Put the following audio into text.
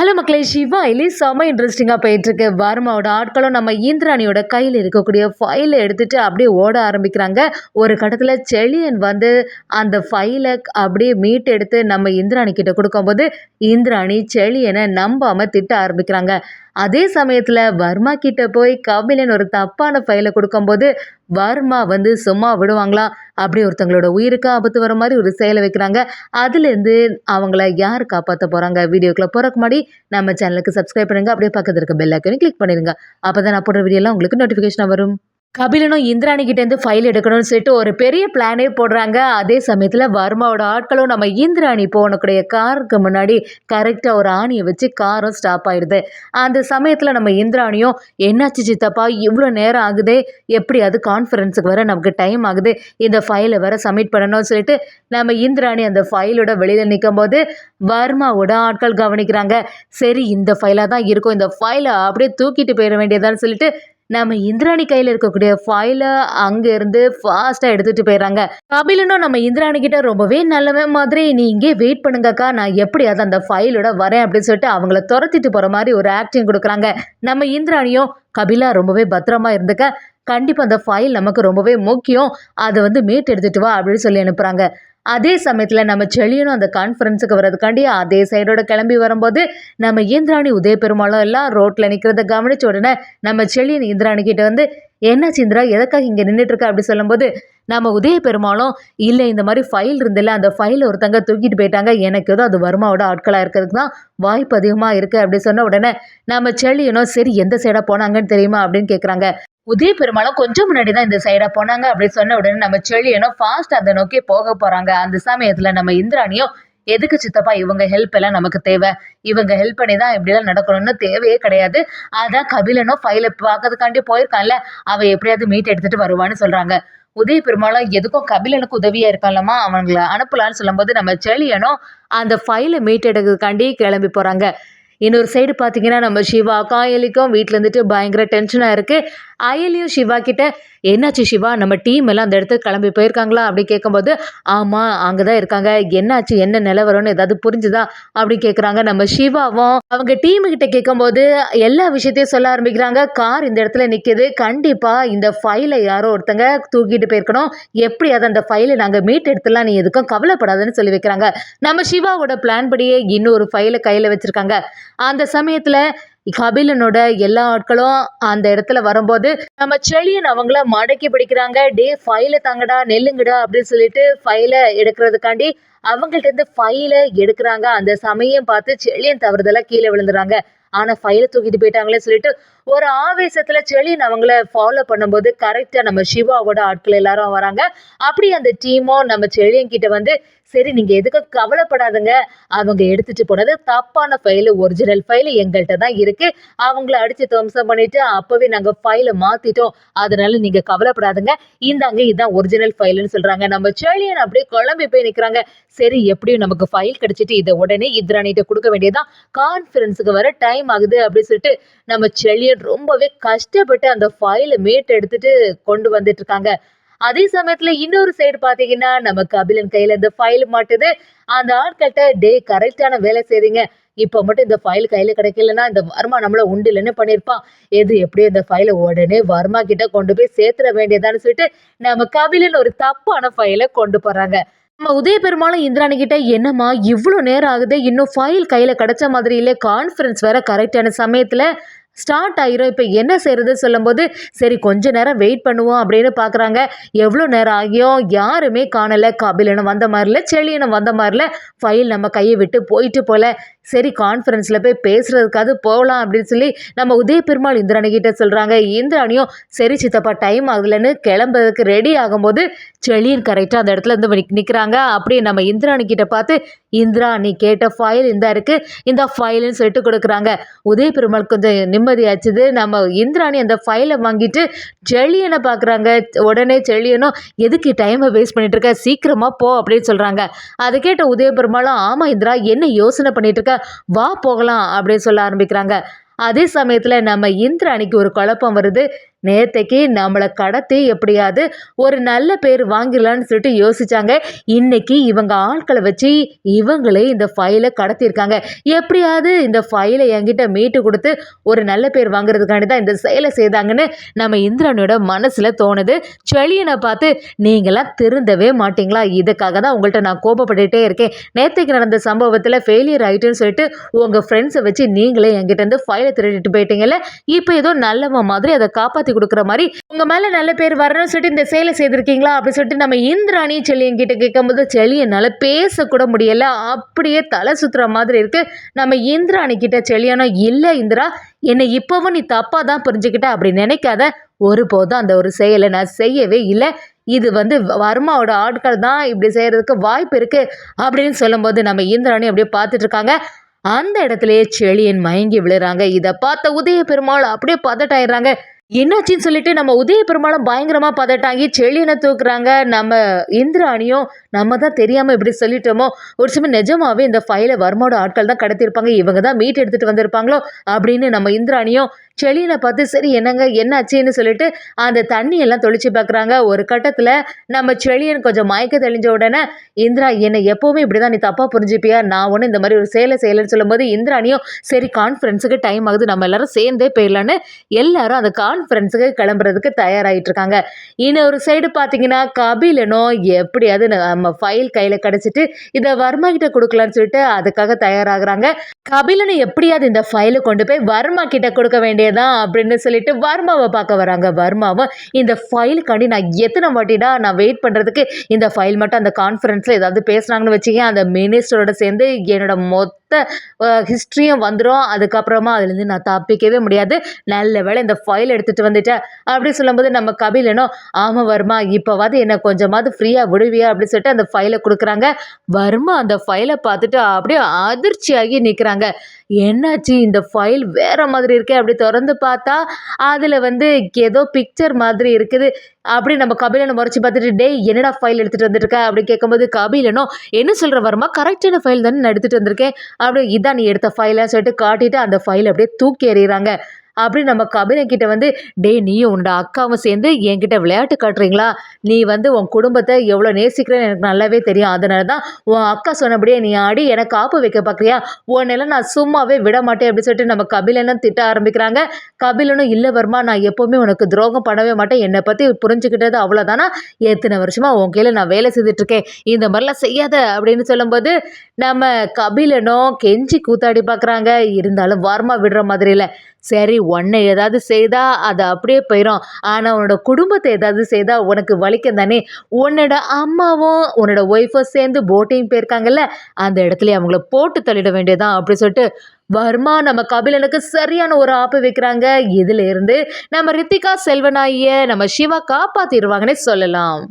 Hello மக்களே, சிவா இல்லி செம்ம இன்ட்ரெஸ்டிங்காக போயிட்டுருக்கு. வர்மாவோட ஆட்களும் நம்ம இந்திராணியோட கையில் இருக்கக்கூடிய ஃபைலை எடுத்துகிட்டு அப்படியே ஓட ஆரம்பிக்கிறாங்க. ஒரு கட்டத்தில் செழியன் வந்து அந்த ஃபைலை அப்படியே மீட் எடுத்து நம்ம இந்திராணி கிட்ட கொடுக்கும்போது இந்திராணி செழியனை நம்பாமல் திட்ட ஆரம்பிக்கிறாங்க. அதே சமயத்தில் வர்மா கிட்ட போய் கபிலன் ஒரு தப்பான ஃபைலை கொடுக்கும்போது வர்மா வந்து சும்மா விடுவாங்களா? அப்படி ஒருத்தங்களோட உயிருக்கு ஆபத்து வர மாதிரி ஒரு செயலை வைக்கிறாங்க. அதுலேருந்து அவங்கள யார் காப்பாற்ற போகிறாங்க? வீடியோக்குள்ளே போகிறக்கு முன்னாடி நம்ம சேனலுக்கு சப்ஸ்கிரைப் பண்ணுங்கள். அப்படியே பக்கத்தில் இருக்க பெல் ஐக்கனையும் கிளிக் பண்ணிடுங்க. அப்போ தான் நான் போடுற வீடியோலாம் உங்களுக்கு நோட்டிஃபிகேஷனாக வரும். கபிலனும் இந்திராணி கிட்டேருந்து ஃபைல் எடுக்கணும்னு சொல்லிட்டு ஒரு பெரிய பிளானே போடுறாங்க. அதே சமயத்தில் வர்மாவோட ஆட்களும் நம்ம இந்திராணி போனக்கூடிய காருக்கு முன்னாடி கரெக்டாக ஒரு ஆணியை வச்சு காரும் ஸ்டாப் ஆயிடுது. அந்த சமயத்தில் நம்ம இந்திராணியும் என்னாச்சு சித்தப்பா, இவ்வளோ நேரம் ஆகுதே, எப்படியாவது கான்ஃபரன்ஸுக்கு வர நமக்கு டைம் ஆகுது, இந்த ஃபைலை வேற சப்மிட் பண்ணணும்னு சொல்லிட்டு நம்ம இந்திராணி அந்த ஃபைலோட வெளியில் நிற்கும் போது வர்மாவோட ஆட்கள் கவனிக்கிறாங்க. சரி, இந்த ஃபைலாக தான் இருக்கும், இந்த ஃபைலை அப்படியே தூக்கிட்டு போயிட வேண்டியதான்னு சொல்லிட்டு நம்ம இந்திராணி கையில் இருக்கக்கூடிய ஃபைலை அங்கேருந்து ஃபாஸ்ட்டாக எடுத்துகிட்டு போயிடறாங்க. கபிலனும் நம்ம இந்திராணி கிட்ட ரொம்பவே நல்லவன் மாதிரி, நீ இங்கே வெயிட் பண்ணுங்கக்கா, நான் எப்படியாவது அந்த ஃபைலோட வரேன் அப்படின்னு சொல்லிட்டு அவங்கள துரத்திட்டு போகிற மாதிரி ஒரு ஆக்டிங் கொடுக்குறாங்க. நம்ம இந்திராணியும் கபிலா ரொம்பவே பத்திரமா இருந்துக்க, கண்டிப்பாக அந்த ஃபைல் நமக்கு ரொம்பவே முக்கியம், அதை வந்து மீட் எடுத்துகிட்டு வா அப்படின்னு சொல்லி அனுப்புகிறாங்க. அதே சமயத்தில் நம்ம செழியனும் அந்த கான்ஃபரன்ஸுக்கு வர்றதுக்காண்டி அதே சைடோட கிளம்பி வரும்போது நம்ம இந்திராணி உதய பெருமாளும் எல்லாம் ரோட்டில் நிற்கிறத கவனிச்ச உடனே நம்ம செழியன் இந்திராணி கிட்ட வந்து என்னாச்சு இந்திரா, எதுக்காக இங்கே நின்றுட்டு இருக்க அப்படி சொல்லும்போது நம்ம உதய பெருமாளும் இல்லை, இந்த மாதிரி ஃபைல் இருந்தில்ல, அந்த ஃபைலை ஒருத்தங்க தூக்கிட்டு போயிட்டாங்க, எனக்கு ஏதோ அது வர்மாவோட ஆட்களாக இருக்கிறதுக்கு தான் வாய்ப்பு அதிகமாக இருக்குது அப்படி சொன்ன உடனே நம்ம செழியனும் சரி எந்த சைடாக போனாங்கன்னு தெரியுமா அப்படின்னு கேட்குறாங்க. உதய பெருமாளும் கொஞ்சம் முன்னாடி தான் இந்த சைடா போனாங்க அப்படின்னு சொன்ன உடனே நம்ம செழியனும் ஃபாஸ்ட் அதை நோக்கி போக போறாங்க. அந்த சமயத்துல நம்ம இந்திராணியும் எதுக்கு சித்தப்பா இவங்க ஹெல்ப் எல்லாம் நமக்கு தேவை, இவங்க ஹெல்ப் பண்ணி தான் இப்படிலாம் நடக்கணும்னு தேவையே கிடையாது, அதான் கபிலனும் ஃபைலை பார்க்கறதுக்காண்டி போயிருக்கான்ல, அவன் எப்படியாவது மீட் எடுத்துட்டு வருவான்னு சொல்றாங்க. உதய பெருமாளும் எதுக்கும் கபிலனுக்கு உதவியா இருக்கான்லமா, அவங்களை அனுப்பலான்னு சொல்லும்போது நம்ம செழியனும் அந்த ஃபைலை மீட் எடுக்கிறதுக்காண்டி கிளம்பி போறாங்க. இன்னொரு சைடு பார்த்தீங்கன்னா நம்ம சிவா அயலிக்கும் வீட்டில் இருந்துட்டு பயங்கர டென்ஷனாக இருக்குது. அயலியும் சிவா கிட்ட என்னாச்சு சிவா, நம்ம டீம் எல்லாம் அந்த இடத்துக்கு கிளம்பி போயிருக்காங்களா அப்படி கேட்கும்போது ஆமாம் அங்கே தான் இருக்காங்க, என்னாச்சு என்ன நிலவரம்னு ஏதாவது புரிஞ்சுதா அப்படி கேட்குறாங்க. நம்ம சிவாவும் அவங்க டீமுக்கிட்ட கேட்கும்போது எல்லா விஷயத்தையும் சொல்ல ஆரம்பிக்கிறாங்க. கார் இந்த இடத்துல நிற்கிது, கண்டிப்பாக இந்த ஃபைலை யாரோ ஒருத்தங்க தூக்கிட்டு போயிருக்கணும், எப்படியாவது அந்த ஃபைலை நாங்கள் மீட் எடுத்துலாம், நீ எதுக்கும் கவலைப்படாதுன்னு சொல்லி வைக்கிறாங்க. நம்ம சிவாவோட பிளான் படியே இன்னொரு ஃபைலை கையில் வச்சுருக்காங்க. அந்த சமயத்தில் கபிலனோட எல்லா ஆட்களும் அந்த இடத்துல வரும்போது நம்ம செழியன் அவங்கள மடக்கி பிடிக்கிறாங்க. டே ஃபைலை தாங்கடா, நெல்லுங்கடா அப்படின்னு சொல்லிட்டு ஃபைலை எடுக்கிறதுக்காண்டி அவங்கள்ட்ட இருந்து ஃபைலை எடுக்கிறாங்க. அந்த சமயம் பார்த்து செழியன் தவறுதெல்லாம் கீழே விழுந்துறாங்க. ஆனால் ஃபைலை தூக்கிட்டு போயிட்டாங்களே சொல்லிட்டு ஒரு ஆவேசத்தில் செழியன் அவங்கள ஃபாலோ பண்ணும்போது கரெக்டாக நம்ம சிவாவோட ஆட்கள் எல்லாரும் வராங்க. அப்படி அந்த டீமும் நம்ம செழியன் கிட்ட வந்து சரி நீங்கள் எதுக்கும் கவலைப்படாதுங்க, அவங்க எடுத்துகிட்டு போனது தப்பான ஃபைலு, ஒரிஜினல் ஃபைலு எங்கள்கிட்ட தான் இருக்குது, அவங்கள அடித்து துவம்சம் பண்ணிவிட்டு அப்போவே நாங்கள் ஃபைலை மாற்றிட்டோம், அதனால நீங்கள் கவலைப்படாதுங்க, இந்தாங்க இதுதான் ஒரிஜினல் ஃபைலுன்னு சொல்கிறாங்க. நம்ம செழியன் அப்படியே குழம்பி போய் நிற்கிறாங்க. சரி எப்படியும் நமக்கு ஃபைல் கிடச்சிட்டு இதை உடனே இந்திராணிகிட்ட கொடுக்க வேண்டியதான், கான்ஃபரன்ஸுக்கு வர டைம் ஆகுது அப்படின்னு சொல்லிட்டு நம்ம செழியன் ரொம்பவே கஷ்டப்பட்டு அந்த ஃபைலை மீட் எடுத்துட்டு கொண்டு வந்துட்டு இருக்காங்க. அதே சமயத்துல இன்னொரு சைடு பாத்தீங்கன்னா நம்ம கபிலன் கையில இந்த ஃபைல் மாட்டுது. அந்த ஆட்கள்கிட்ட டே கரெக்டான வேலை செய்றீங்க, இப்ப மட்டும் இந்த ஃபைல் கையில கிடைக்கலன்னா இந்த வர்மா நம்மள உண்டு இல்லைன்னு பண்ணிருப்பான், எது எப்படியோ இந்த ஃபைலை உடனே வர்மா கிட்ட கொண்டு போய் சேர்த்துட வேண்டியதான்னு சொல்லிட்டு நம்ம கபிலன் ஒரு தப்பான ஃபைலை கொண்டு போறாங்க. நம்ம உதய பெருமாளும் இந்திராணி கிட்ட என்னம்மா இவ்வளோ நேரம் ஆகுது, இன்னும் ஃபைல் கையில் கிடைச்ச மாதிரி இல்லை, கான்ஃபரன்ஸ் வேற கரெக்டான சமயத்தில் ஸ்டார்ட் ஆயிரும், இப்போ என்ன செய்யறது சொல்லும்போது சரி கொஞ்ச நேரம் வெயிட் பண்ணுவோம் அப்படின்னு பார்க்குறாங்க. எவ்வளோ நேரம் ஆகியும் யாருமே காணலை, கபிலனும் வந்த மாதிரில செழியனும் வந்த மாதிரில ஃபைல் நம்ம கையை விட்டு போயிட்டு போல, சரி கான்ஃபரன்ஸில் போய் பேசுறதுக்காவது போகலாம் அப்படின்னு சொல்லி நம்ம உதய பெருமாள் இந்திராணி கிட்ட சொல்கிறாங்க. இந்திராணியும் சரி சித்தப்பா டைம் ஆகலைன்னு கிளம்புறதுக்கு ரெடி ஆகும்போது செழியன் கரெக்டாக அந்த இடத்துல இருந்து நிற்கிறாங்க. அப்படியே நம்ம இந்திராணி கிட்ட பார்த்து இந்திரா நீ கேட்ட ஃபைல் இந்த இருக்குது, இந்த ஃபைலுன்னு சொல்லிட்டு கொடுக்குறாங்க. உதய பெருமாள் கொஞ்சம் நிம்மதியாச்சுது. நம்ம இந்திராணி அந்த ஃபைலை வாங்கிட்டு செழியனை பார்க்குறாங்க. உடனே செழியனும் எதுக்கு டைமை வேஸ்ட் பண்ணிட்டு இருக்க, சீக்கிரமாக போ அப்படின்னு சொல்கிறாங்க. அதை கேட்ட உதய பெருமாளும் ஆமாம் இந்திரா என்ன யோசனை பண்ணிட்டு இருக்க, வா போகலாம் அப்படின்னு சொல்ல ஆரம்பிக்கிறாங்க. அதே சமயத்தில் நம்ம இந்திராணிக்கு ஒரு குழப்பம் வருது. நேத்தைக்கு நம்மளை கடத்தி எப்படியாவது ஒரு நல்ல பேர் வாங்கிடலான்னு சொல்லிட்டு யோசிச்சாங்க. இன்னைக்கு இவங்க ஆட்களை வச்சு இவங்களே இந்த ஃபைலை கடத்தியிருக்காங்க. எப்படியாவது இந்த ஃபைலை என்கிட்ட மீட்டு கொடுத்து ஒரு நல்ல பேர் வாங்குறதுக்காண்டி தான் இந்த செயலை செய்தாங்கன்னு நம்ம இந்திராணியோட மனசுல தோணுது. செழியனை பார்த்து, நீங்களாம் திருந்தவே மாட்டீங்களா? இதுக்காக தான் உங்கள்கிட்ட நான் கோபப்பட்டுட்டே இருக்கேன். நேற்றுக்கு நடந்த சம்பவத்தில் ஃபெயிலியர் ஆகிட்டுன்னு சொல்லிட்டு உங்கள் ஃப்ரெண்ட்ஸை வச்சு நீங்களே என்கிட்ட இருந்து ஃபைலை திருடிட்டு போயிட்டீங்கல்ல. இப்போ ஏதோ நல்லவ மாதிரி அதை காப்பாற்றி கொடுக்குற மாதிரி உங்கள் மேலே நல்ல பேர் வரணும்னு சொல்லிட்டு இந்த செயலை செய்திருக்கீங்களா அப்படின்னு சொல்லிட்டு நம்ம இந்திராணி செழியன் கிட்ட கேட்கும்போது செழியனால் பேசக்கூட முடியலை. அப்படியே தலை சுற்றுற மாதிரி இருக்கு. நம்ம இந்திராணி கிட்ட செழியனோ, இல்லை இந்திரா, என்னை இப்போவும் நீ தப்பாக தான் புரிஞ்சுக்கிட்ட, அப்படி நினைக்காத. ஒருபோதும் அந்த ஒரு செயலை நான் செய்யவே இல்லை. இது வர்மாவோட ஆட்கள் தான் இப்படி செய்யறதுக்கு வாய்ப்பு இருக்கு அப்படின்னு சொல்லும்போது நம்ம இந்திராணி அப்படியே பார்த்துட்டு இருக்காங்க. அந்த இடத்துலயே செழியன் மயங்கி விழுறாங்க. இதை பார்த்த உதய பெருமாள் அப்படியே பதட்டாயிடுறாங்க. என்னாச்சுன்னு சொல்லிட்டு நம்ம உதய பெருமாளும் பயங்கரமா பதட்டாங்கி செழியனை தூக்குறாங்க. நம்ம இந்திராணியும், நம்ம தான் தெரியாம இப்படி சொல்லிட்டோமோ, ஒரு சமயம் நிஜமாவே இந்த ஃபைலை வர்மாவோட ஆட்கள் தான் கடத்திருப்பாங்க, இவங்க தான் மீட் எடுத்துட்டு வந்திருப்பாங்களோ அப்படின்னு நம்ம இந்திராணியும் செழியனை பார்த்து, சரி என்னங்க என்னாச்சுன்னு சொல்லிட்டு அந்த தண்ணியெல்லாம் தொளிச்சு பார்க்குறாங்க. ஒரு கட்டத்தில் நம்ம செழியன் கொஞ்சம் மயக்க தெளிஞ்ச உடனே, இந்திரா என்னை எப்போவுமே இப்படி தான் நீ தப்பாக புரிஞ்சுப்பியா, நான் ஒன்று இந்த மாதிரி ஒரு சேலை செய்யலைன்னு சொல்லும்போது இந்திராணியும், சரி கான்ஃபரன்ஸுக்கு டைம் ஆகுது, நம்ம எல்லாரும் சேர்ந்தே போயிடலான்னு எல்லாரும் அந்த கான்ஃபரன்ஸுக்கு கிளம்புறதுக்கு தயாராகிட்டு இருக்காங்க. இன்னொரு சைடு பார்த்தீங்கன்னா கபிலனும் எப்படியாவது நம்ம ஃபைல் கையில் கிடச்சிட்டு இதை வர்மா கிட்ட கொடுக்கலான்னு சொல்லிட்டு அதுக்காக தயாராகிறாங்க. கபிலனும் எப்படியாவது இந்த ஃபைலை கொண்டு போய் வர்மா கிட்ட கொடுக்க வேண்டியதான் அப்படின்னு சொல்லிட்டு வர்மாவை பார்க்க வராங்க. வர்மாவை, இந்த ஃபைலுக்காண்டி நான் எத்தனை வாட்டிடா நான் வெயிட் பண்ணுறதுக்கு, இந்த ஃபைல் மட்டும் அந்த கான்ஃபரன்ஸில் ஏதாவது பேசுனாங்கன்னு வச்சுக்கேன், அந்த மினிஸ்டரோட சேர்ந்து என்னோட மொத்த ஹிஸ்ட்ரியும் வந்துடும், அதுக்கப்புறமா அதுலேருந்து நான் தப்பிக்கவே முடியாது, நல்ல வேளை இந்த ஃபைல் எடுத்துகிட்டு வந்துட்டேன் அப்படி சொல்லும்போது நம்ம கபிலனோ, ஆமாம் வர்மா, இப்போவாது என்னை கொஞ்சமாவது ஃப்ரீயாக விடுவியா அப்படின்னு சொல்லிட்டு அந்த ஃபைலை கொடுக்குறாங்க. வர்மா அந்த ஃபைலை பார்த்துட்டு அப்படியே அதிர்ச்சியாகி நிற்கிறாங்க. என்னாச்சு, இந்த ஃபைல் வேற மாதிரி இருக்கே, அப்படி திறந்து பார்த்தா அதில் ஏதோ பிக்சர் மாதிரி இருக்குது அப்படி நம்ம கபிலனை முறைச்சி பார்த்துட்டு, டேய் என்னடா ஃபைல் எடுத்துகிட்டு வந்துருக்க அப்படி கேட்கும்போது கபிலனோ, என்ன சொல்கிற வர்மா, கரெக்டான ஃபைல் தானே நான் எடுத்துகிட்டு வந்திருக்கேன், அப்படி இதான் நீ எடுத்த ஃபைலான்னு சொல்லிட்டு காட்டிட்டு அந்த ஃபைல் அப்படியே தூக்கி எறிகிறாங்க. அப்படி நம்ம கபிலன் கிட்ட டே நீயும் உன்னோட அக்காவும் சேர்ந்து என்கிட்ட விளையாட்டு காட்டுறீங்களா, நீ உன் குடும்பத்தை எவ்வளோ நேசிக்கிறேன்னு எனக்கு நல்லாவே தெரியும், அதனால தான் உன் அக்கா சொன்னபடியே நீ ஆடி எனக்கு காப்பு வைக்க பார்க்குறியா, உன்னெல்லாம் நான் சும்மாவே விட மாட்டேன் அப்படின்னு சொல்லிட்டு நம்ம கபிலனும் திட்ட ஆரம்பிக்கிறாங்க. கபிலனும், இல்லை வர்மா, நான் எப்போவுமே உனக்கு துரோகம் பண்ணவே மாட்டேன், என்னை பற்றி புரிஞ்சுக்கிட்டது அவ்வளோதானா, எத்தனை வருஷமாக உன் கையில் நான் வேலை செஞ்சுட்ருக்கேன், இந்த மாதிரிலாம் செய்யாத அப்படின்னு சொல்லும்போது நம்ம கபிலனும் கெஞ்சி கூத்தாடி பார்க்குறாங்க. இருந்தாலும் வர்மா விடுற மாதிரி இல்லை. சரி, உன்னை ஏதாவது செய்தால் அது அப்படியே போயிடும், ஆனால் உன்னோட குடும்பத்தை ஏதாவது செய்தால் உனக்கு வலிக்கும் தானே, உன்னோட அம்மாவும் உன்னோட ஒய்ஃபும் சேர்ந்து போட்டிங் போயிருக்காங்கல்ல, அந்த இடத்துல அவங்கள போட்டு தள்ளிட வேண்டியதான் அப்படி சொல்லிட்டு வர்மா நம்ம கபிலனுக்கு சரியான ஒரு ஆப்பு வைக்கிறாங்க. இதுல இருந்து நம்ம ரித்திகா செல்வநாய நம்ம சிவா காப்பாத்திடுவாங்கன்னே சொல்லலாம்.